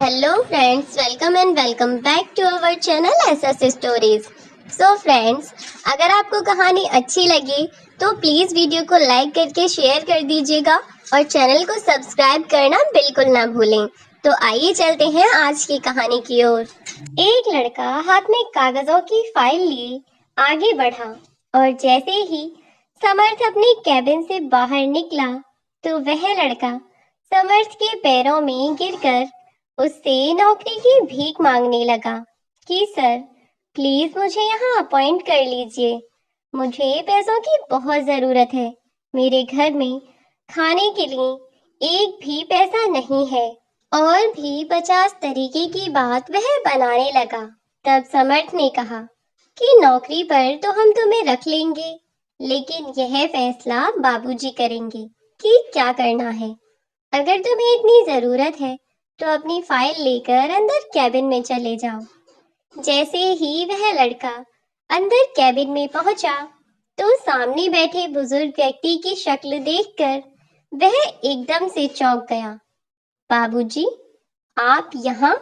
Hello friends, welcome and welcome back to our channel SS stories. So friends, अगर आपको कहानी अच्छी लगी तो प्लीज वीडियो को लाइक करके शेयर कर दीजिएगा और चैनल को सब्सक्राइब करना बिल्कुल ना भूलें। तो आइए चलते हैं आज की कहानी की ओर। एक लड़का हाथ में कागजों की फाइल लिए आगे बढ़ा और जैसे ही समर्थ अपने कैबिन से बाहर निकला तो वह लड़का समर्थ के पैरों में गिरकर उससे नौकरी की भीख मांगने लगा कि सर प्लीज मुझे यहाँ अपॉइंट कर लीजिए। मुझे पैसों की बहुत जरूरत है। मेरे घर में खाने के लिए एक भी पैसा नहीं है। और भी 50 तरीके की बात वह बनाने लगा। तब समर्थ ने कहा कि नौकरी पर तो हम तुम्हें रख लेंगे, लेकिन यह फैसला बाबूजी करेंगे कि क्या करना है। अगर तुम्हें इतनी जरूरत है तो अपनी फाइल लेकर अंदर कैबिन में चले जाओ। जैसे ही वह लड़का अंदर कैबिन में पहुंचा तो सामने बैठे बुजुर्ग व्यक्ति की शक्ल देखकर वह एकदम से चौंक गया। बाबूजी, आप यहाँ?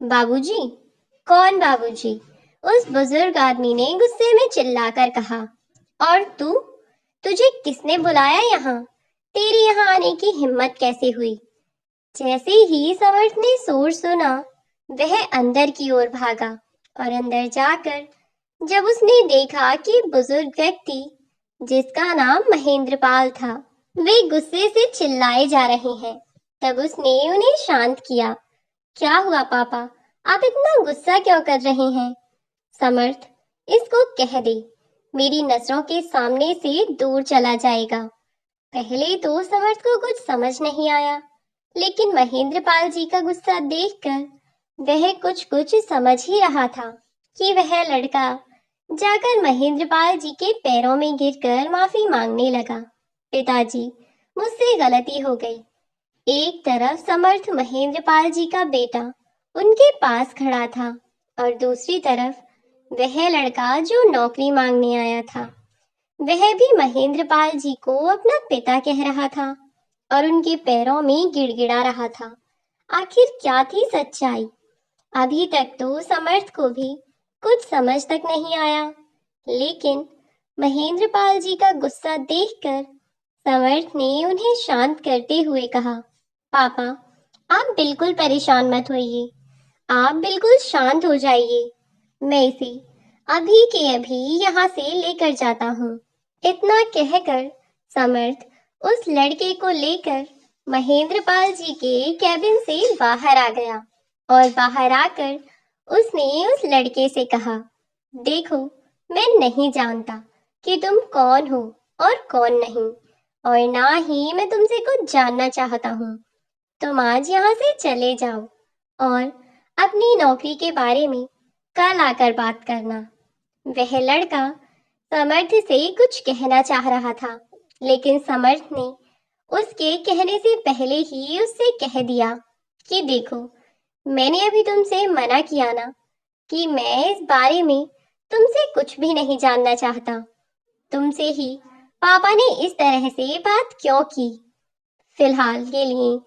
बाबूजी? कौन बाबूजी? उस बुजुर्ग आदमी ने गुस्से में चिल्लाकर कहा। और तू? तुझे किसने बुलाया यहाँ? तेरी यहाँ आने की हिम्मत कैसे हुई? जैसे ही समर्थ ने शोर सुना वह अंदर की ओर भागा और अंदर जाकर जब उसने देखा कि बुजुर्ग व्यक्ति जिसका नाम महेंद्र पाल था वे गुस्से से चिल्लाए जा रहे हैं, तब उसने उन्हें शांत किया। क्या हुआ पापा, आप इतना गुस्सा क्यों कर रहे हैं? समर्थ, इसको कह दे मेरी नजरों के सामने से दूर चला जाएगा। पहले तो समर्थ को कुछ समझ नहीं आया, लेकिन महेंद्र पाल जी का गुस्सा देखकर वह कुछ कुछ समझ ही रहा था कि वह लड़का जाकर महेंद्र पाल जी के पैरों में गिरकर माफी मांगने लगा। पिताजी, मुझसे गलती हो गई। एक तरफ समर्थ महेंद्र पाल जी का बेटा उनके पास खड़ा था और दूसरी तरफ वह लड़का जो नौकरी मांगने आया था वह भी महेंद्र पाल जी को अपना पिता कह रहा था और उनके पैरों में गिड़गिड़ा रहा था। आखिर क्या थी सच्चाई? अभी तक तो समर्थ को भी कुछ समझ तक नहीं आया, लेकिन महेंद्र पाल जी का गुस्सा देखकर समर्थ ने उन्हें शांत करते हुए कहा, पापा, आप बिल्कुल परेशान मत होइए। आप बिल्कुल शांत हो जाइए। मैं इसे अभी के अभी यहाँ से लेकर जाता हूँ। इतना कहकर समर्थ उस लड़के को लेकर महेंद्र पाल जी के कैबिन से बाहर आ गया और बाहर आकर उसने उस लड़के से कहा, देखो, मैं नहीं जानता कि तुम कौन हो और कौन नहीं, और ना ही मैं तुमसे कुछ जानना चाहता हूँ। तुम आज यहाँ से चले जाओ और अपनी नौकरी के बारे में कल आकर बात करना। वह लड़का समर्थ से कुछ कहना चाह रहा था, लेकिन समर्थ ने उसके कहने से पहले ही उससे कह दिया कि देखो, मैंने अभी तुमसे मना किया ना कि मैं इस बारे में तुमसे कुछ भी नहीं जानना चाहता। तुमसे ही पापा ने इस तरह से बात क्यों की? फिलहाल के लिए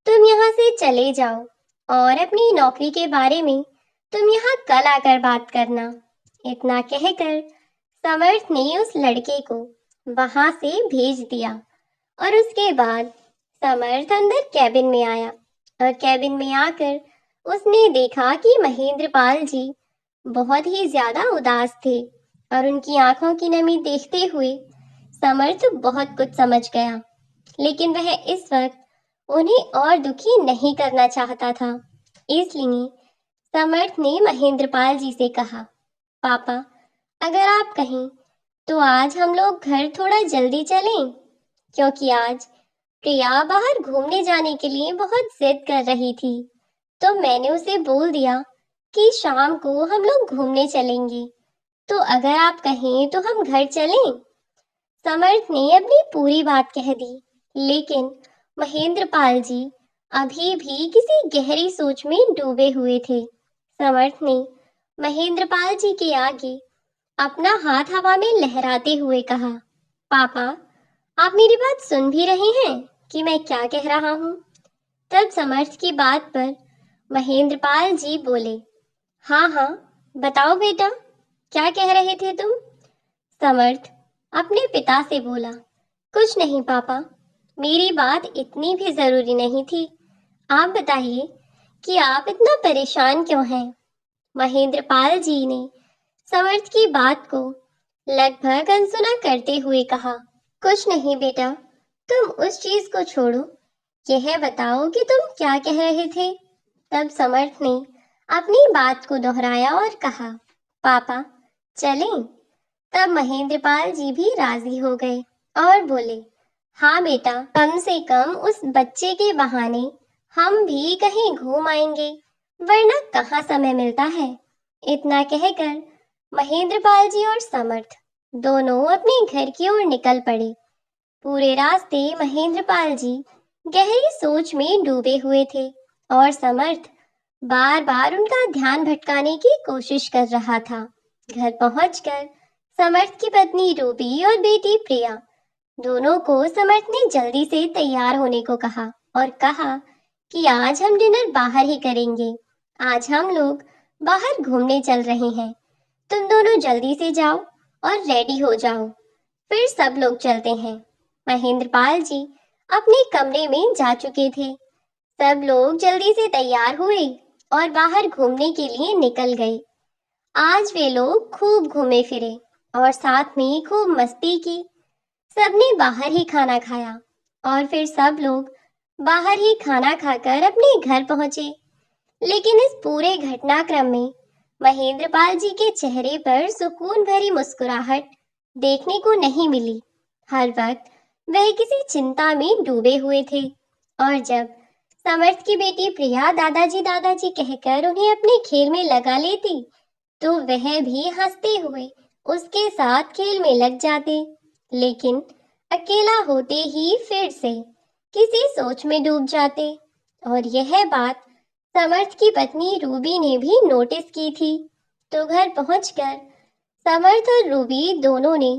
तुम यहाँ से चले जाओ और अपनी नौकरी के बारे में तुम यहाँ कल आकर बात करना। इतना कहकर समर्थ ने उस लड़के को वहां से भेज दिया और उसके बाद समर्थ अंदर कैबिन में आया और कैबिन में आकर उसने देखा कि महेंद्र पाल जी बहुत ही ज्यादा उदास थे और उनकी आंखों की नमी देखते हुए समर्थ बहुत कुछ समझ गया, लेकिन वह इस वक्त उन्हें और दुखी नहीं करना चाहता था। इसलिए समर्थ ने महेंद्र पाल जी से कहा, पापा, अगर आप कहें तो आज हम लोग घर थोड़ा जल्दी चलें, क्योंकि आज प्रिया बाहर घूमने जाने के लिए बहुत जिद कर रही थी। तो मैंने उसे बोल दिया कि शाम को हम लोग घूमने चलेंगे। तो अगर आप कहें तो हम घर चलें। समर्थ ने अपनी पूरी बात कह दी, लेकिन महेंद्र पाल जी अभी भी किसी गहरी सोच में डूबे हुए थे। समर्थ ने महेंद्र पाल जी के आगे अपना हाथ हवा में लहराते हुए कहा, पापा, आप मेरी बात सुन भी रहे हैं कि मैं क्या कह रहा हूँ? तब समर्थ की बात पर महेंद्रपाल जी बोले, हाँ हाँ, बताओ बेटा, क्या कह रहे थे तुम? समर्थ अपने पिता से बोला, कुछ नहीं पापा, मेरी बात इतनी भी जरूरी नहीं थी। आप बताइए कि आप इतना परेशान क्यों हैं? महेंद्रपाल जी ने समर्थ की बात को लगभग अनसुना करते हुए कहा, कुछ नहीं बेटा, तुम उस चीज को छोड़ो, यह बताओ कि तुम क्या कह रहे थे। तब समर्थ ने अपनी बात को दोहराया और कहा, पापा चलें। तब महेंद्रपाल जी भी राजी हो गए और बोले, हाँ बेटा, कम से कम उस बच्चे के बहाने हम भी कहीं घूम आएंगे, वरना कहाँ समय मिलता है। इतना कहकर महेंद्रपाल जी और समर्थ दोनों अपने घर की ओर निकल पड़े। पूरे रास्ते महेंद्रपाल जी गहरी सोच में डूबे हुए थे और समर्थ बार बार उनका ध्यान भटकाने की कोशिश कर रहा था। घर पहुंचकर समर्थ की पत्नी रूबी और बेटी प्रिया दोनों को समर्थ ने जल्दी से तैयार होने को कहा और कहा कि आज हम डिनर बाहर ही करेंगे। आज हम लोग बाहर घूमने चल रहे हैं। तुम दोनों जल्दी से जाओ और रेडी हो जाओ, फिर सब लोग चलते हैं। महेंद्रपाल जी अपने कमरे में जा चुके थे। सब लोग जल्दी से तैयार हुए और बाहर घूमने के लिए निकल गए। आज वे लोग खूब घूमे फिरे और साथ में खूब मस्ती की। सबने बाहर ही खाना खाया और फिर सब लोग बाहर ही खाना खाकर अपने घर पहुंचे। लेकिन इस पूरे घटनाक्रम में महेंद्रपाल जी के चेहरे पर सुकून भरी मुस्कुराहट देखने को नहीं मिली। हर वक्त वह किसी चिंता में डूबे हुए थे और जब समर्थ की बेटी प्रिया दादाजी दादाजी कहकर उन्हें अपने खेल में लगा लेती तो वह भी हंसते हुए उसके साथ खेल में लग जाते। लेकिन अकेला होते ही फिर से किसी सोच में डूब जाते। और यह बात समर्थ की पत्नी रूबी ने भी नोटिस की थी। तो घर पहुंचकर समर्थ और रूबी दोनों ने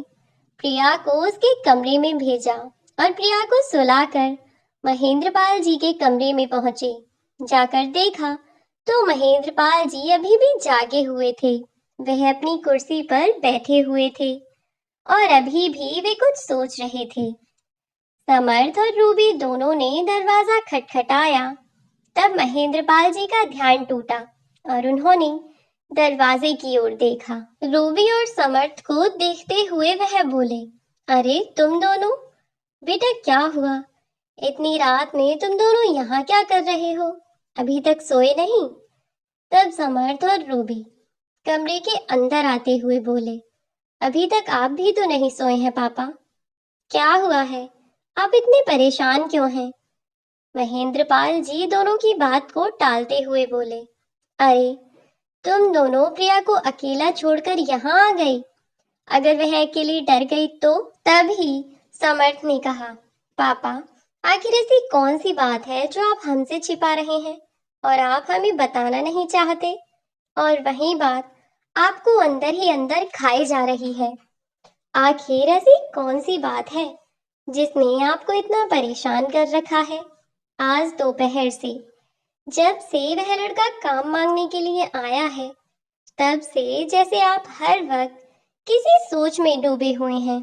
प्रिया को उसके कमरे में भेजा और प्रिया को सुलाकर महेंद्रपाल जी के कमरे में पहुंचे। जाकर देखा तो महेंद्रपाल जी अभी भी जागे हुए थे। वह अपनी कुर्सी पर बैठे हुए थे और अभी भी वे कुछ सोच रहे थे। समर्थ और रूबी दोनों ने दरवाजा खटखटाया। तब महेंद्रपाल जी का ध्यान टूटा और उन्होंने दरवाजे की ओर देखा। रूबी और समर्थ को देखते हुए वह बोले, अरे तुम दोनों, बेटा क्या हुआ? इतनी रात में तुम दोनों यहाँ क्या कर रहे हो? अभी तक सोए नहीं? तब समर्थ और रूबी कमरे के अंदर आते हुए बोले, अभी तक आप भी तो नहीं सोए हैं पापा। क्या हुआ है? आप इतने परेशान क्यों हैं? महेंद्रपाल जी दोनों की बात को टालते हुए बोले, अरे तुम दोनों प्रिया को अकेला छोड़कर यहाँ आ गई। अगर वह अकेली डर गई तो? तभी समर्थ ने कहा, पापा आखिर ऐसी कौन सी बात है जो आप हमसे छिपा रहे हैं और आप हमें बताना नहीं चाहते? और वही बात आपको अंदर ही अंदर खाई जा रही है। आखिर ऐसी कौन सी बात है जिसने आपको इतना परेशान कर रखा है? आज दोपहर से जब से वह लड़का काम मांगने के लिए आया है, तब से जैसे आप हर वक्त किसी सोच में डूबे हुए हैं।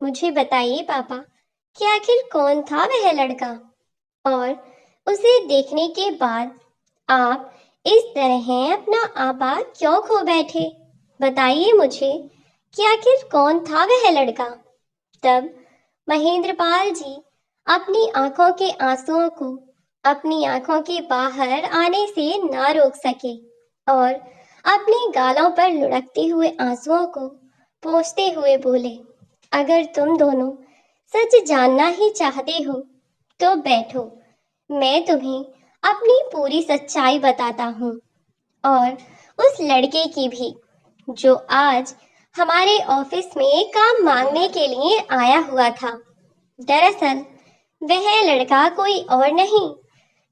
मुझे बताइए पापा कि आखिर कौन था वह लड़का, और उसे देखने के बाद आप इस तरह अपना आपा क्यों खो बैठे? बताइए मुझे कि आखिर कौन था वह लड़का। तब महेंद्रपाल जी अपनी आंखों के आंसुओं को अपनी आंखों के बाहर आने से ना रोक सके और अपने गालों पर लुढ़कते हुए आंसुओं को पोंछते हुए बोले, अगर तुम दोनों सच जानना ही चाहते हो तो बैठो, मैं तुम्हें अपनी पूरी सच्चाई बताता हूँ, और उस लड़के की भी जो आज हमारे ऑफिस में काम मांगने के लिए आया हुआ था। दरअसल वह लड़का कोई और नहीं,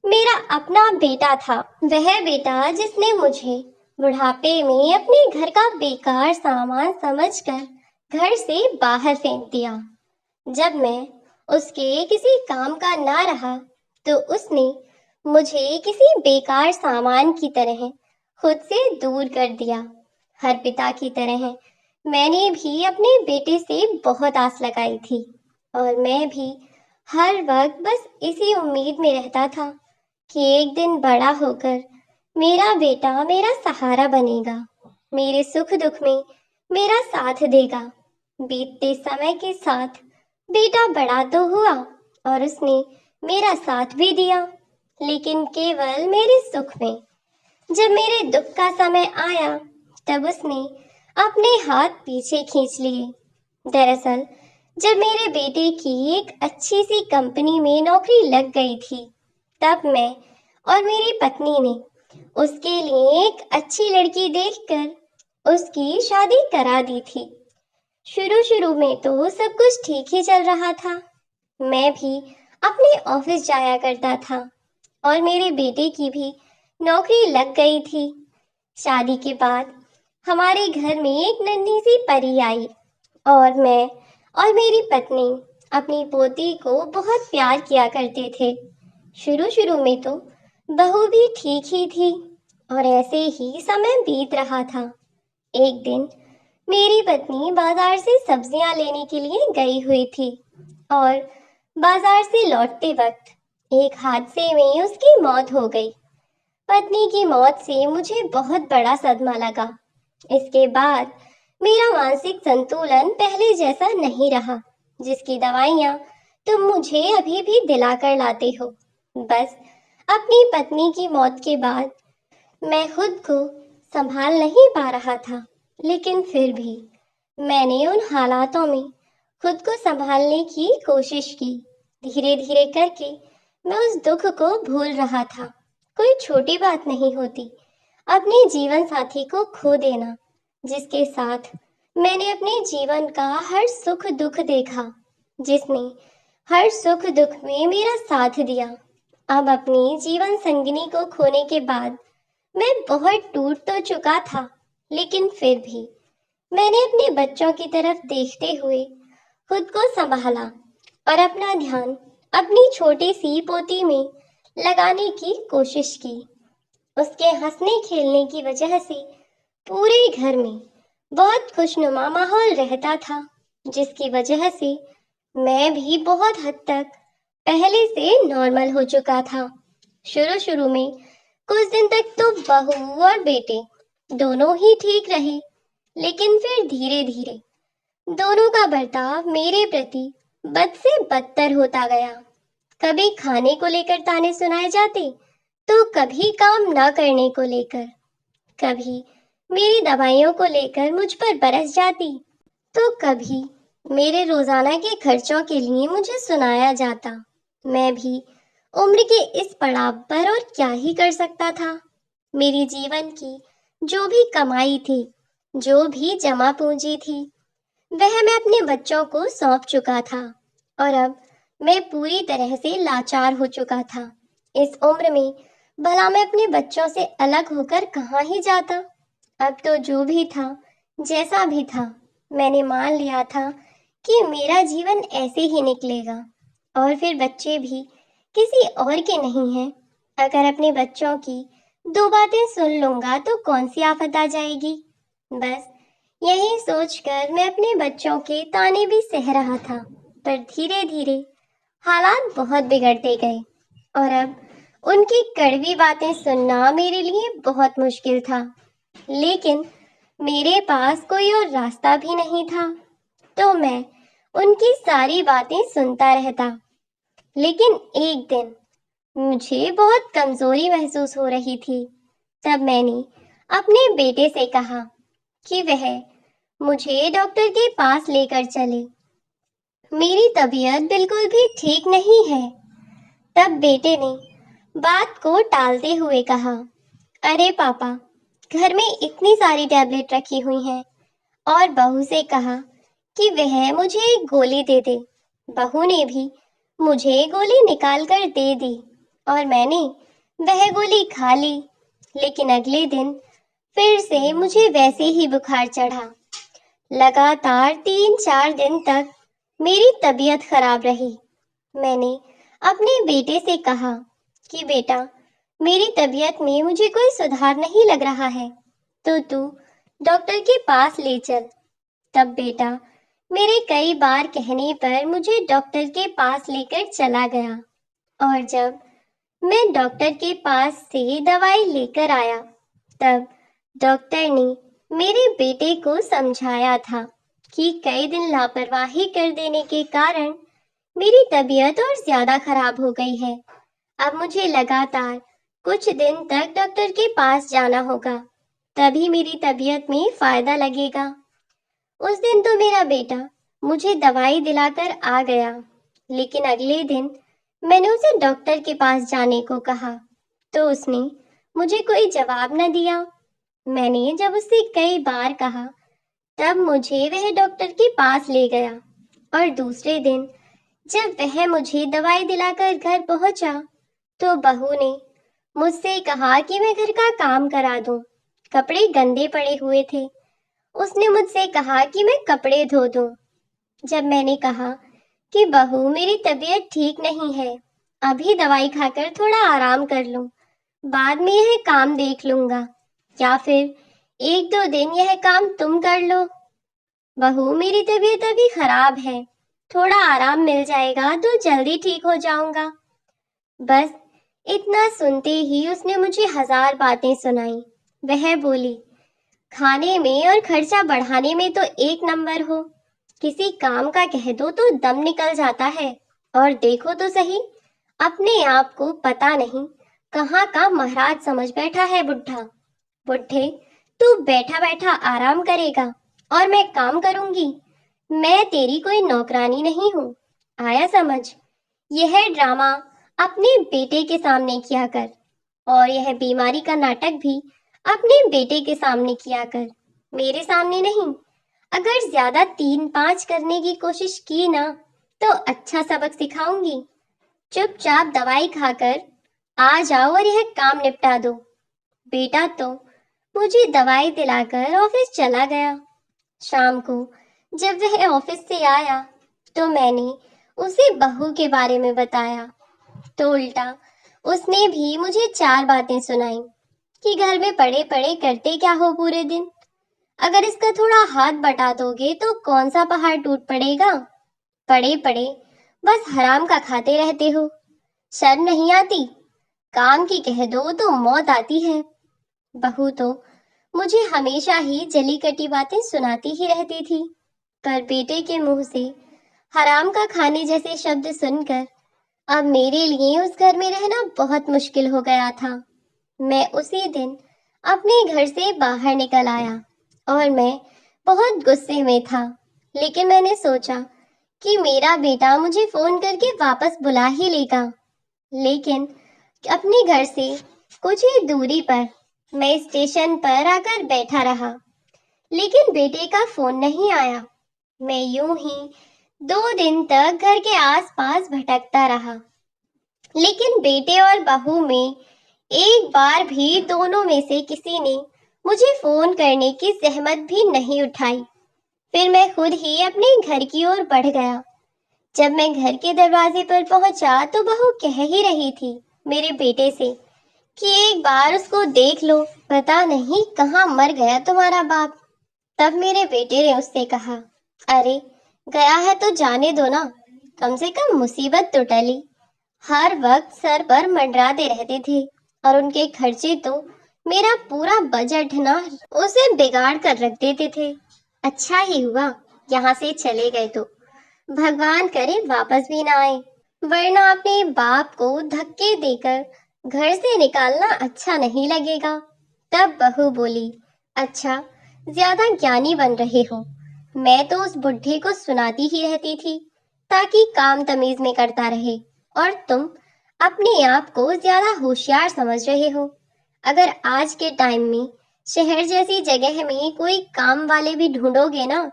मेरा अपना बेटा था। वह बेटा जिसने मुझे बुढ़ापे में अपने घर का बेकार सामान समझकर घर से बाहर फेंक दिया। जब मैं उसके किसी काम का ना रहा तो उसने मुझे किसी बेकार सामान की तरह खुद से दूर कर दिया। हर पिता की तरह मैंने भी अपने बेटे से बहुत आस लगाई थी और मैं भी हर वक्त बस इसी उम्मीद में रहता था कि एक दिन बड़ा होकर मेरा बेटा मेरा सहारा बनेगा, मेरे सुख दुख में मेरा साथ देगा। बीतते समय के साथ बेटा बड़ा तो हुआ और उसने मेरा साथ भी दिया, लेकिन केवल मेरे सुख में। जब मेरे दुख का समय आया तब उसने अपने हाथ पीछे खींच लिए। दरअसल जब मेरे बेटे की एक अच्छी सी कंपनी में नौकरी लग गई थी, तब मैं और मेरी पत्नी ने उसके लिए एक अच्छी लड़की देखकर उसकी शादी करा दी थी। शुरू शुरू में तो सब कुछ ठीक ही चल रहा था। मैं भी अपने ऑफिस जाया करता था और मेरे बेटे की भी नौकरी लग गई थी। शादी के बाद हमारे घर में एक नन्ही सी परी आई और मैं और मेरी पत्नी अपनी पोती को बहुत प्यार किया करते थे। शुरू शुरू में तो बहू भी ठीक ही थी और ऐसे ही समय बीत रहा था। एक दिन मेरी पत्नी बाजार से सब्जियां लेने के लिए गई हुई थी और बाजार से लौटते वक्त एक हादसे में उसकी मौत हो गई। पत्नी की मौत से मुझे बहुत बड़ा सदमा लगा। इसके बाद मेरा मानसिक संतुलन पहले जैसा नहीं रहा, जिसकी दवाइयाँ तुम मुझे अभी भी दिलाकर लाते हो। बस अपनी पत्नी की मौत के बाद मैं खुद को संभाल नहीं पा रहा था, लेकिन फिर भी मैंने उन हालातों में खुद को संभालने की कोशिश की। धीरे धीरे करके मैं उस दुख को भूल रहा था। कोई छोटी बात नहीं होती अपने जीवन साथी को खो देना, जिसके साथ मैंने अपने जीवन का हर सुख दुख देखा, जिसने हर सुख दुख में मेरा साथ दिया। अब अपनी जीवन संगिनी को खोने के बाद मैं बहुत टूट तो चुका था, लेकिन फिर भी मैंने अपने बच्चों की तरफ देखते हुए खुद को संभाला और अपना ध्यान अपनी छोटी सी पोती में लगाने की कोशिश की। उसके हंसने खेलने की वजह से पूरे घर में बहुत खुशनुमा माहौल रहता था, जिसकी वजह से मैं भी बहुत हद तक पहले से नॉर्मल हो चुका था। शुरू शुरू में कुछ दिन तक तो बहू और बेटे दोनों ही ठीक रहे, लेकिन फिर धीरे धीरे दोनों का बर्ताव मेरे प्रति बद से बदतर होता गया। कभी खाने को लेकर ताने सुनाए जाते, तो कभी काम न करने को लेकर, कभी मेरी दवाइयों को लेकर मुझ पर बरस जाती, तो कभी मेरे रोजाना के खर्चों के लिए मुझे सुनाया जाता। मैं भी उम्र के इस पड़ाव पर और क्या ही कर सकता था। मेरी जीवन की जो भी कमाई थी, जो भी जमा पूंजी थी, वह मैं अपने बच्चों को सौंप चुका था और अब मैं पूरी तरह से लाचार हो चुका था। इस उम्र में भला मैं अपने बच्चों से अलग होकर कहाँ ही जाता। अब तो जो भी था, जैसा भी था, मैंने मान लिया था कि मेरा जीवन ऐसे ही निकलेगा और फिर बच्चे भी किसी और के नहीं हैं। अगर अपने बच्चों की दो बातें सुन लूंगा तो कौन सी आफत आ जाएगी। बस यही सोचकर मैं अपने बच्चों के ताने भी सह रहा था, पर धीरे धीरे हालात बहुत बिगड़ते गए और अब उनकी कड़वी बातें सुनना मेरे लिए बहुत मुश्किल था। लेकिन मेरे पास कोई और रास्ता भी नहीं था, तो मैं उनकी सारी बातें सुनता रहता। लेकिन एक दिन मुझे बहुत कमजोरी महसूस हो रही थी। तब मैंने अपने बेटे से कहा कि वह मुझे डॉक्टर के पास लेकर चले। मेरी तबीयत बिल्कुल भी ठीक नहीं है। तब बेटे ने बात को टालते हुए कहा, अरे पापा, घर में इतनी सारी टैबलेट रखी हुई हैं। और बहू से कहा कि वह मुझे एक गोली दे दे। बहू ने भी मुझे गोली निकाल कर दे दी और मैंने वह गोली खा ली। लेकिन अगले दिन फिर से मुझे वैसे ही बुखार चढ़ा। लगातार 3-4 दिन तक मेरी तबीयत खराब रही। मैंने अपने बेटे से कहा कि बेटा, मेरी तबीयत में मुझे कोई सुधार नहीं लग रहा है, तो तू डॉक्टर के पास ले चल। तब बेटा मेरे कई बार कहने पर मुझे डॉक्टर के पास लेकर चला गया, और जब मैं डॉक्टर के पास से दवाई लेकर आया, तब डॉक्टर ने मेरे बेटे को समझाया था कि कई दिन लापरवाही कर देने के कारण मेरी तबीयत और ज्यादा खराब हो गई है। अब मुझे लगातार कुछ दिन तक डॉक्टर के पास जाना होगा, तभी मेरी तबीयत में फायदा लगेगा। उस दिन तो मेरा बेटा मुझे दवाई दिलाकर आ गया, लेकिन अगले दिन मैंने उसे डॉक्टर के पास जाने को कहा, तो उसने मुझे कोई जवाब न दिया। मैंने जब उससे कई बार कहा, तब मुझे वह डॉक्टर के पास ले गया, और दूसरे दिन जब वह मुझे दवाई दिलाकर घर पहुंचा, तो बहू ने मुझसे कहा कि मैं घर का काम करा दूं। कपड़े गंदे पड़े हुए थे। उसने मुझसे कहा कि मैं कपड़े धो दूं। जब मैंने कहा कि बहू, मेरी तबीयत ठीक नहीं है, अभी दवाई खाकर थोड़ा आराम कर लूं, बाद में यह काम देख लूंगा, या फिर एक दो दिन यह काम तुम कर लो। बहू, मेरी तबीयत अभी खराब है, थोड़ा आराम मिल जाएगा तो जल्दी ठीक हो जाऊंगा। बस इतना सुनते ही उसने मुझे हजार बातें सुनाई। वह बोली, खाने में और खर्चा बढ़ाने में तो एक नंबर हो, किसी काम का कह दो तो दम निकल जाता है, और देखो तो सही, अपने आप को पता नहीं कहाँ का महाराज समझ बैठा है बुढ़ा। बुढ़े, तू बैठा बैठा आराम करेगा और मैं काम करूंगी? मैं तेरी कोई नौकरानी नहीं हूँ, आया समझ? यह ड्रामा अपने बेटे के सामने किया कर, और यह बीमारी का नाटक भी अपने बेटे के सामने किया कर, मेरे सामने नहीं। अगर ज्यादा 3-5 करने की कोशिश की ना, तो अच्छा सबक सिखाऊंगी। चुपचाप दवाई खाकर आ जाओ और यह काम निपटा दो। बेटा तो मुझे दवाई दिलाकर ऑफिस चला गया। शाम को जब वह ऑफिस से आया, तो मैंने उसे बहू के बारे में बताया, तो उल्टा उसने भी मुझे 4 बातें सुनाई कि घर में पड़े पड़े करते क्या हो पूरे दिन, अगर इसका थोड़ा हाथ बटा दोगे तो कौन सा पहाड़ टूट पड़ेगा, पड़े पड़े बस हराम का खाते रहते हो, शर्म नहीं आती? काम की कह दो तो मौत आती है। बहू तो मुझे हमेशा ही जली कटी बातें सुनाती ही रहती थी, पर बेटे के मुंह से हराम का खाने जैसे शब्द सुनकर अब मेरे लिए उस घर में रहना बहुत मुश्किल हो गया था। मैं उसी दिन अपने घर से बाहर निकल आया, और मैं बहुत गुस्से में था, लेकिन मैंने सोचा कि मेरा बेटा मुझे फोन करके वापस बुला ही लेगा। लेकिन अपने घर से कुछ ही दूरी पर मैं स्टेशन पर आकर बैठा रहा, लेकिन बेटे का फोन नहीं आया। मैं यूं ही 2 दिन तक घर के आसपास भटकता रहा, लेकिन बेटे और बहू में एक बार भी दोनों में से किसी ने मुझे फोन करने की जहमत भी नहीं उठाई। फिर मैं खुद ही अपने घर की ओर बढ़ गया। जब मैं घर के दरवाजे पर पहुंचा, तो बहू कह ही रही थी मेरे बेटे से कि एक बार उसको देख लो, पता नहीं कहाँ मर गया तुम्हारा बाप। तब मेरे बेटे ने उससे कहा, अरे गया है तो जाने दो ना, कम से कम मुसीबत तो टली। हर वक्त सर पर मंडराते रहते थे, और उनके खर्चे तो मेरा पूरा बजट ना उसे बिगाड़ कर रख देते थे। अच्छा ही हुआ यहाँ से चले गए, तो भगवान करे वापस भी ना आए, वरना अपने बाप को धक्के देकर घर से निकालना अच्छा नहीं लगेगा। तब बहू बोली, अच्छा ज्यादा ज्ञानी बन रहे हो, मैं तो उस बुढ़े को सुनाती ही रहती थी ताकि काम तमीज में करता रहे, और तुम अपने आप को ज्यादा होशियार समझ रहे हो। अगर आज के टाइम में शहर जैसी जगह में कोई काम वाले भी ढूंढोगे ना,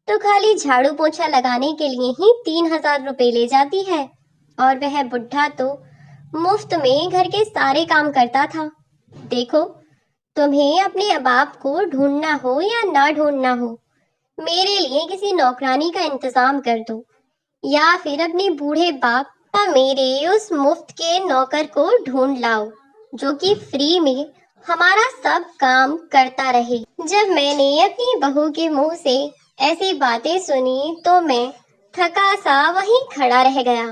तो खाली झाड़ू पोछा लगाने के लिए ही 3,000 रुपए ले जाती है, और वह बुढ़ा तो मुफ्त में घर के सारे काम करता था। देखो, तुम्हें अपने बाप को ढूंढना हो या ना ढूंढना हो, मेरे लिए किसी नौकरानी का इंतजाम कर दो, या फिर अपने बूढ़े बाप मेरे उस मुफ्त के नौकर को ढूंढ लाओ जो कि फ्री में हमारा सब काम करता रहे। जब मैंने अपनी बहू के मुंह से ऐसी बातें सुनी तो मैं थका सा वहीं खड़ा रह गया।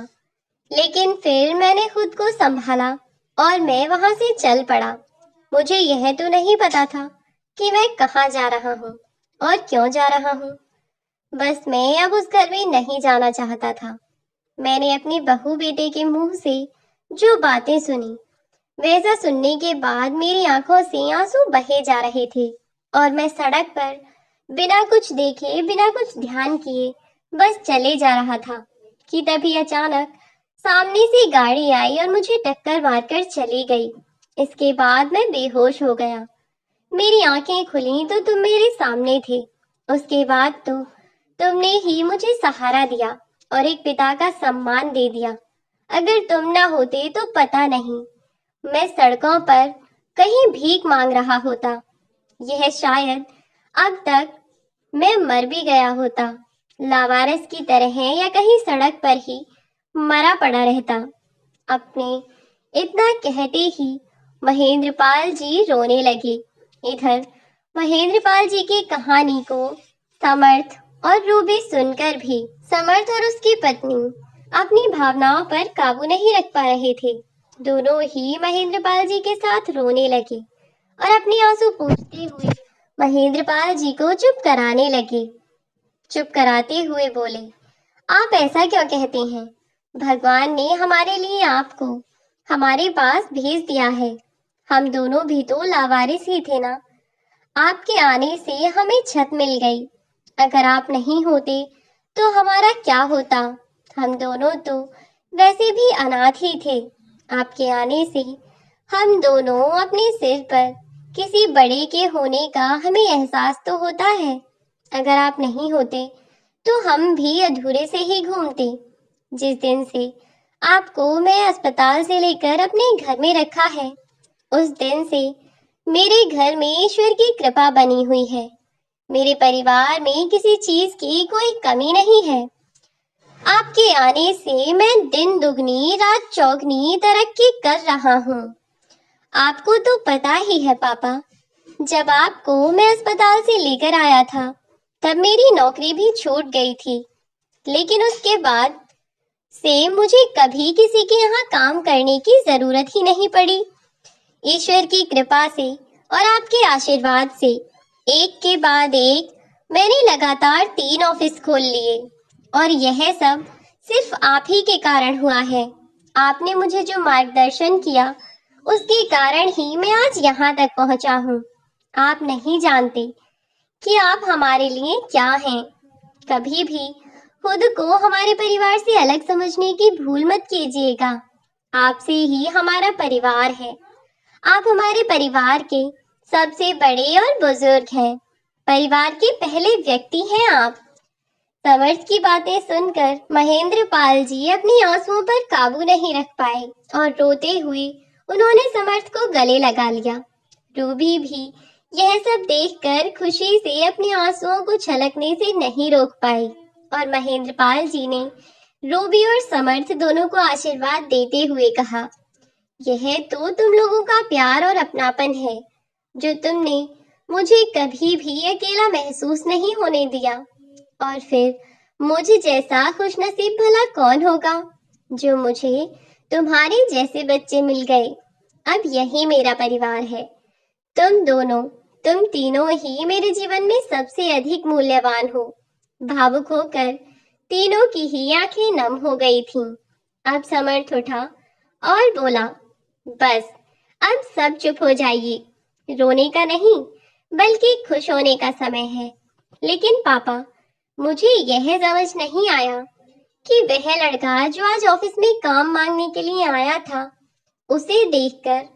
लेकिन फिर मैंने खुद को संभाला और मैं वहां से चल पड़ा। मुझे यह तो नहीं पता था कि मैं कहाँ जा रहा हूँ और क्यों जा रहा हूँ। बस मैं अब उस घर में नहीं जाना चाहता था। मैंने अपनी बहू बेटे के मुंह से जो बातें सुनी, वैसा सुनने के बाद मेरी आंखों से आंसू बहे जा रहे थे और मैं सड़क पर बिना कुछ देखे, बिना कुछ ध्यान किए बस चले जा रहा था कि तभी अचानक सामने से गाड़ी आई और मुझे टक्कर मारकर चली गई। इसके बाद मैं बेहोश हो गया। मेरी आंखें खुली तो तुम मेरे सामने थे। उसके बाद तो तुमने ही मुझे सहारा दिया और एक पिता का सम्मान दे दिया। अगर तुम ना होते तो पता नहीं मैं सड़कों पर कहीं भीख मांग रहा होता। यह शायद अब तक मैं मर भी गया होता, लावारिस की तरह, या कहीं सड़क पर ही मरा पड़ा रहता। अपने इतना कहते ही महेंद्रपाल जी रोने लगे। इधर महेंद्रपाल जी की कहानी को समर्थ और रूबी सुनकर भी समर्थ और उसकी पत्नी अपनी भावनाओं पर काबू नहीं रख पा रहे थे। दोनों ही महेंद्रपाल जी के साथ रोने लगे और अपने आंसू पोंछते हुए महेंद्रपाल जी को चुप कराने लगे। चुप कराते हुए बोले, आप ऐसा क्यों कहते हैं? भगवान ने हमारे लिए आपको हमारे पास भेज दिया है। हम दोनों भी तो लावारिस ही थे ना। आपके आने से हमें छत मिल गई। अगर आप नहीं होते तो हमारा क्या होता? हम दोनों तो वैसे भी अनाथ ही थे। आपके आने से हम दोनों अपने सिर पर किसी बड़े के होने का हमें एहसास तो होता है। अगर आप नहीं होते तो हम भी अधूरे से ही घूमते। जिस दिन से आपको मैं अस्पताल से लेकर अपने घर में रखा है, उस दिन से मेरे घर में ईश्वर की कृपा बनी हुई है। मेरे परिवार में किसी चीज की कोई कमी नहीं है। आपके आने से मैं दिन दुगनी रात चौगनी तरक्की कर रहा हूँ। आपको तो पता ही है पापा, जब आपको मैं अस्पताल से लेकर आया था तब मेरी नौकरी भी छूट गई थी। लेकिन उसके बाद से मुझे कभी किसी के यहाँ काम करने की जरूरत ही नहीं पड़ी। ईश्वर की कृपा से और आपके आशीर्वाद से एक के बाद एक मैंने लगातार 3 ऑफिस खोल लिए और यह सब सिर्फ आप ही के कारण हुआ है। आपने मुझे जो मार्गदर्शन किया उसके कारण ही मैं आज यहाँ तक पहुँचा हूँ। आप नहीं जानते कि आप हमारे लिए क्या हैं। कभी भी खुद को हमारे परिवार से अलग समझने की भूल मत कीजिएगा। आपसे ही हमारा परिवार है। आप हमारे परिवार के सबसे बड़े और बुजुर्ग हैं। परिवार के पहले व्यक्ति हैं आप। समर्थ की बातें सुनकर महेंद्रपाल जी अपनी आंसुओं पर काबू नहीं रख पाए और रोते हुए उन्होंने समर्थ को गले लगा लिया। रूबी भी यह सब देखकर खुशी से अपने आंसुओं को छलकने से नहीं रोक पाई और महेंद्रपाल जी ने रूबी और समर्थ दोनों को आशीर्वाद देते हुए कहा, यह तो तुम लोगों का प्यार और अपनापन है जो तुमने मुझे कभी भी अकेला महसूस नहीं होने दिया। और फिर मुझे जैसा खुशनसीब भला कौन होगा जो मुझे तुम्हारे जैसे बच्चे मिल गए। अब यही मेरा परिवार है। तुम दोनों, तुम तीनों ही मेरे जीवन में सबसे अधिक मूल्यवान हो। भावुक होकर तीनों की ही आंखें नम हो गई थीं। अब समर्थ उठा और बोला, बस अब सब चुप हो जाइए। रोने का नहीं बल्कि खुश होने का समय है। लेकिन पापा, मुझे यह समझ नहीं आया कि वह लड़का जो आज ऑफिस में काम मांगने के लिए आया था, उसे देखकर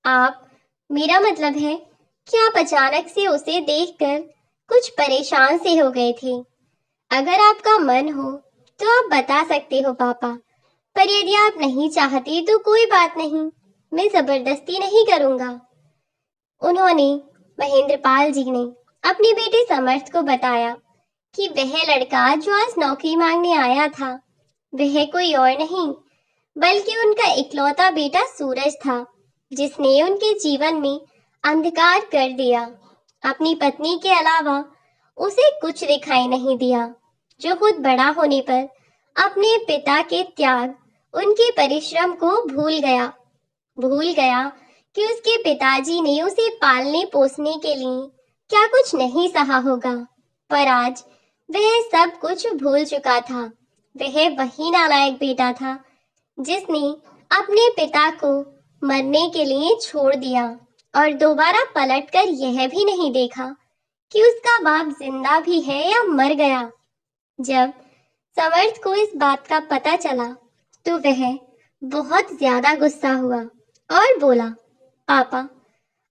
आप, मेरा मतलब है कि आप अचानक से उसे देखकर कुछ परेशान से हो गए थे। अगर आपका मन हो तो आप बता सकते हो पापा, पर यदि आप नहीं चाहते तो कोई बात नहीं, मैं जबरदस्ती नहीं करूंगा। उन्होंने, महेंद्रपाल जी ने अपने बेटे समर्थ को बताया कि वह लड़का जो आज नौकरी मांगने आया था, वह कोई और नहीं बल्कि उनका इकलौता बेटा सूरज था, जिसने उनके जीवन में अंधकार कर दिया। अपनी पत्नी के अलावा उसे कुछ दिखाई नहीं दिया, जो खुद बड़ा होने पर अपने पिता के त्याग, उनके परिश्रम को भूल गया कि उसके पिताजी ने उसे पालने पोसने के लिए क्या कुछ नहीं सहा होगा। पर आज वह सब कुछ भूल चुका था। वह वही नालायक बेटा था जिसने अपने पिता को मरने के लिए छोड़ दिया और दोबारा पलटकर यह भी नहीं देखा कि उसका बाप जिंदा भी है या मर गया। जब समर्थ को इस बात का पता चला तो वह बहुत ज्यादा गुस्सा हुआ और बोला, पापा,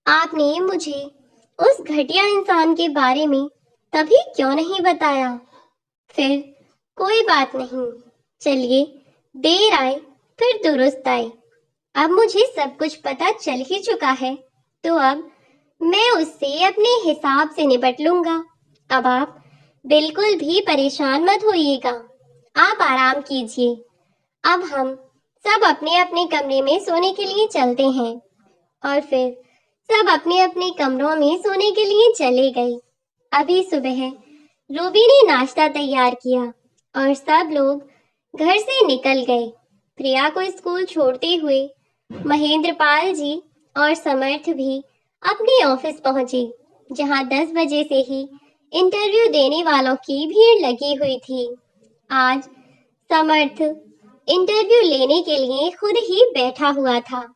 आपने मुझे उस घटिया इंसान के बारे में तभी क्यों नहीं बताया? फिर कोई बात नहीं, चलिए, देर आए फिर दुरुस्त आए। अब मुझे सब कुछ पता चल ही चुका है, तो अब मैं उससे अपने हिसाब से निपट लूंगा। अब आप बिल्कुल भी परेशान मत होइएगा, आप आराम कीजिए। अब हम सब अपने अपने कमरे में सोने के लिए चलते हैं। और फिर सब अपने अपने कमरों में सोने के लिए चले गए। अभी सुबह रूबी ने नाश्ता तैयार किया और सब लोग घर से निकल गए। प्रिया को स्कूल छोड़ते हुए महेंद्रपाल जी और समर्थ भी अपने ऑफिस पहुंचे, जहां 10 बजे से ही इंटरव्यू देने वालों की भीड़ लगी हुई थी। आज समर्थ इंटरव्यू लेने के लिए खुद ही बैठा हुआ था।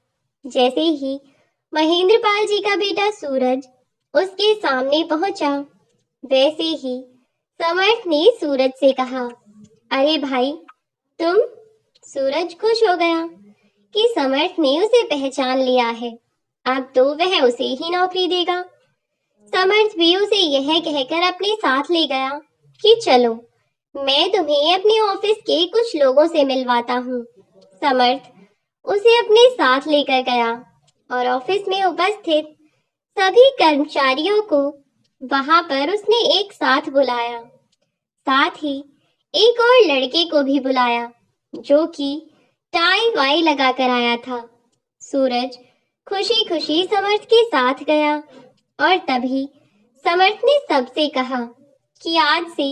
जैसे ही महेंद्रपाल जी का बेटा सूरज उसके सामने पहुंचा, वैसे ही समर्थ ने सूरज से कहा, अरे भाई, तुम? सूरज खुश हो गया कि समर्थ ने उसे पहचान लिया है। अब तो वह उसे ही नौकरी देगा। समर्थ भी उसे यह कहकर अपने साथ ले गया कि चलो, मैं तुम्हें अपने ऑफिस के कुछ लोगों से मिलवाता हूँ। समर्थ उसे अपने साथ लेकर गया और ऑफिस में उपस्थित सभी कर्मचारियों को वहां पर उसने एक साथ बुलाया। साथ ही एक और लड़के को भी बुलाया, जो कि टाई वाई लगा कर आया था। सूरज खुशी खुशी समर्थ के साथ गया और तभी समर्थ ने सबसे कहा कि आज से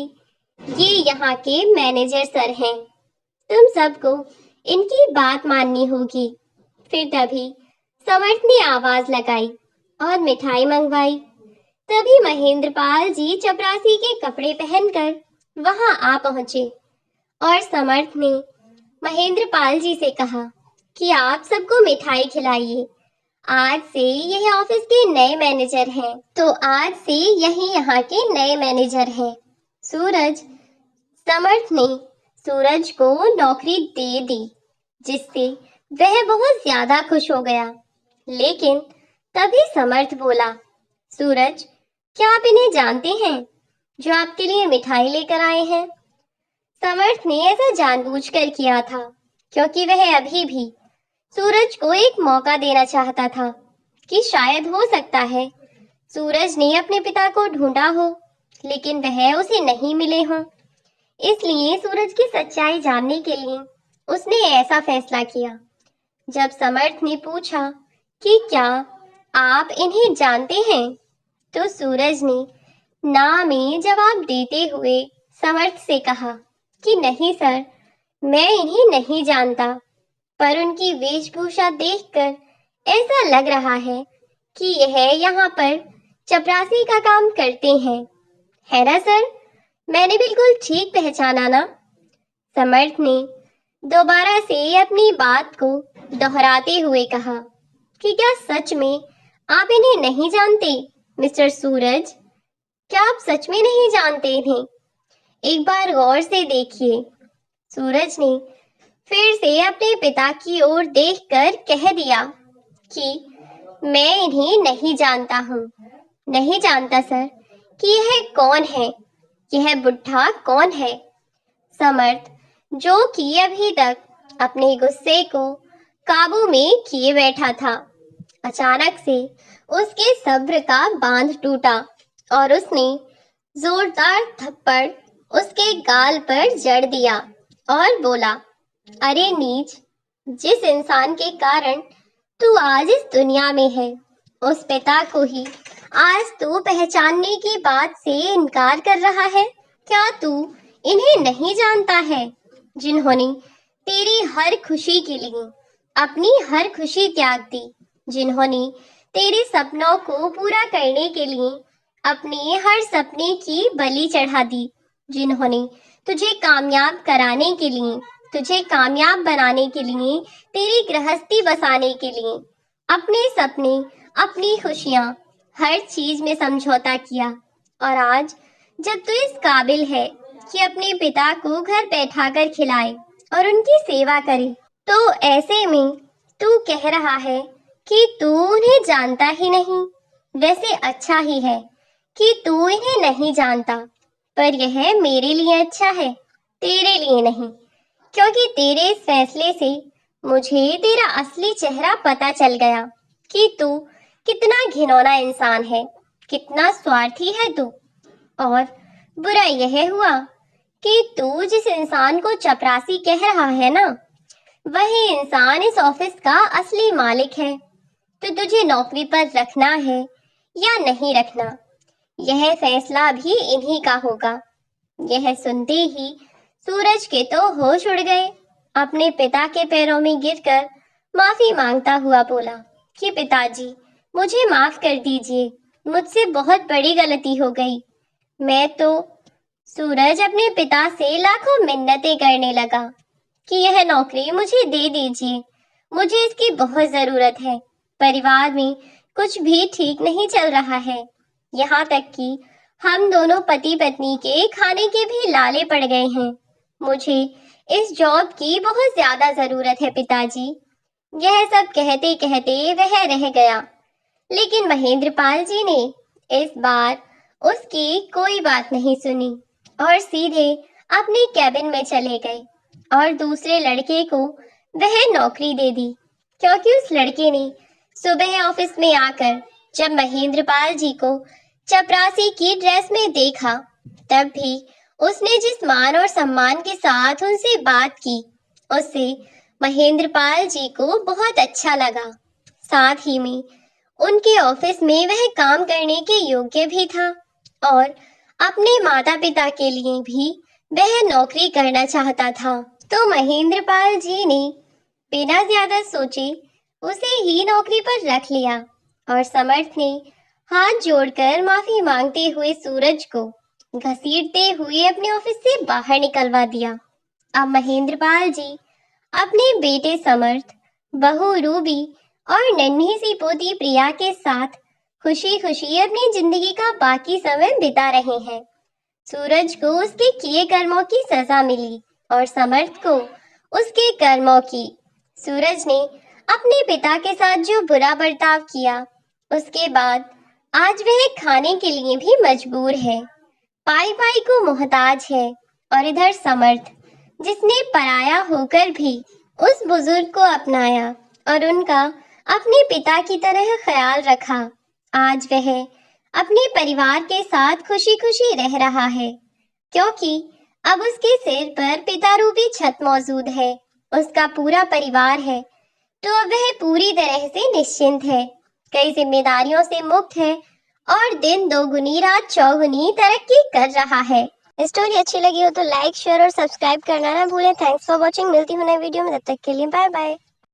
ये यहाँ के मैनेजर सर हैं, तुम सबको इनकी बात माननी होगी। फिर तभी समर्थ ने आवाज लगाई और मिठाई मंगवाई। तभी महेंद्रपाल जी चपरासी के कपड़े पहनकर वहां आ पहुंचे और समर्थ ने महेंद्रपाल जी से कहा कि आप सबको मिठाई खिलाइए। आज से यह ऑफिस के नए मैनेजर हैं, तो आज से यही यहाँ के नए मैनेजर हैं। समर्थ ने सूरज को नौकरी दे दी, जिससे वह बहुत ज्यादा खुश हो गया। लेकिन तभी समर्थ बोला, सूरज, क्या आप इन्हें जानते हैं जो आपके लिए मिठाई लेकर आए हैं? समर्थ ने ऐसा जानबूझकर किया था, क्योंकि वह अभी भी सूरज को एक मौका देना चाहता था कि शायद हो सकता है सूरज ने अपने पिता को ढूंढा हो, लेकिन वह उसे नहीं मिले हों। इसलिए सूरज की सच्चाई जानने के लिए उसने ऐसा फैसला किया। जब समर्थ ने पूछा कि क्या आप इन्हें जानते हैं, तो सूरज ने ना में जवाब देते हुए समर्थ से कहा कि नहीं सर, मैं इन्हें नहीं जानता, पर उनकी वेशभूषा देखकर ऐसा लग रहा है कि यह यहाँ पर चपरासी का काम करते हैं, है ना सर? मैंने बिल्कुल ठीक पहचाना ना? समर्थ ने दोबारा से अपनी बात को दोहराते हुए कहा कि क्या सच में आप इन्हें नहीं जानते मिस्टर सूरज? क्या आप सच में नहीं जानते इन्हें? एक बार गौर से देखिए। सूरज ने फिर से अपने पिता की ओर देखकर कह दिया कि मैं इन्हें नहीं जानता हूँ। नहीं जानता सर कि यह कौन है, यह बुढ़ा कौन है? समर्थ, जो कि अभी तक अपने गुस्से को काबू में किए बैठा था, अचानक से उसके सब्र का बांध टूटा और उसने जोरदार थप्पड़ उसके गाल पर जड़ दिया और बोला, अरे नीच, जिस इंसान के कारण तू आज इस दुनिया में है, उस पिता को ही आज तू पहचानने की बात से इनकार कर रहा है। क्या तू इन्हें नहीं जानता है, जिन्होंने तेरी हर खुशी के लिए अपनी हर खुशी त्याग दी, जिन्होंने तेरे सपनों को पूरा करने के लिए अपने हर सपने की बलि चढ़ा दी, जिन्होंने तुझे कामयाब कराने के लिए, तुझे कामयाब बनाने के लिए, तेरी गृहस्थी बसाने के लिए अपने सपने, अपनी खुशियां, हर चीज में समझौता किया। और आज जब तू इस काबिल है कि अपने पिता को घर बैठाकर खिलाए और उनकी सेवा करे, तो ऐसे में तू कह रहा है कि तू उन्हें जानता ही नहीं। वैसे अच्छा ही है कि तू इन्हें नहीं जानता, पर यह मेरे लिए अच्छा है, तेरे लिए नहीं, क्योंकि तेरे इस फैसले से मुझे तेरा असली चेहरा पता चल गया कि तू कितना घिनौना इंसान है, कितना स्वार्थी है तू। और बुरा यह हुआ कि तू जिस इंसान को चपरासी कह रहा है ना, वही इंसान इस ऑफिस का असली मालिक है। तो तुझे नौकरी पर रखना है या नहीं रखना, यह फैसला भी इन्हीं का होगा। यह सुनते ही सूरज के तो होश उड़ गए। अपने पिता के पैरों में गिरकर माफी मांगता हुआ बोला कि पिताजी, मुझे माफ कर दीजिए, मुझसे बहुत बड़ी गलती हो गई। मैं तो सूरज अपने पिता से लाखों मिन्नतें करने लगा कि यह नौकरी मुझे दे दीजिए, मुझे इसकी बहुत जरूरत है। परिवार में कुछ भी ठीक नहीं चल रहा है, यहाँ तक कि हम दोनों पति पत्नी के खाने के भी लाले पड़ गए हैं। मुझे इस जॉब की बहुत ज्यादा जरूरत है पिताजी। यह सब कहते कहते वह रह गया, लेकिन महेंद्रपाल जी ने इस बार उसकी कोई बात नहीं सुनी और सीधे अपने कैबिन में चले गए और दूसरे लड़के को वह नौकरी दे दी, क्योंकि उस लड़के ने सुबह ऑफिस में आकर जब महेंद्रपाल जी को चपरासी की ड्रेस में देखा, तब भी उसने जिस मान और सम्मान के साथ उनसे बात की, उससे महेंद्रपाल जी को बहुत अच्छा लगा। साथ ही में उनके ऑफिस में वह काम करने के योग्य भी था और अपने माता पिता के लिए भी वह नौकरी करना चाहता था। तो महेंद्रपाल जी ने बिना ज्यादा सोचे उसे ही नौकरी पर रख लिया और समर्थ ने हाथ जोड़कर माफी मांगते हुए सूरज को घसीटते हुए अपने ऑफिस से बाहर निकलवा दिया। अब महेंद्रपाल जी अपने बेटे समर्थ, बहू रूबी और नन्ही सी पोती प्रिया के साथ खुशी खुशी अपनी जिंदगी का बाकी समय बिता रहे हैं। सूरज को उसके किए कर्मों की सजा मिली और समर्थ को उसके कर्मों की। सूरज ने अपने पिता के साथ जो बुरा बर्ताव किया, उसके बाद आज वह खाने के लिए भी मजबूर है, पाई पाई को मोहताज है। और इधर समर्थ, जिसने पराया होकर भी उस बुजुर्ग को अपनाया और उनका अपने पिता की तरह ख्याल रखा, आज वह अपने परिवार के साथ खुशी खुशी रह रहा है, क्योंकि अब उसके सिर पर पिता रूपी छत मौजूद है, उसका पूरा परिवार है। तो अब वह पूरी तरह से निश्चिंत है, कई जिम्मेदारियों से मुक्त है और दिन दोगुनी रात चौगुनी तरक्की कर रहा है। स्टोरी अच्छी लगी हो तो लाइक, शेयर और सब्सक्राइब करना ना भूलें। Thanks for watching. मिलती हूँ नई वीडियो में, तब तक के लिए बाय बाय।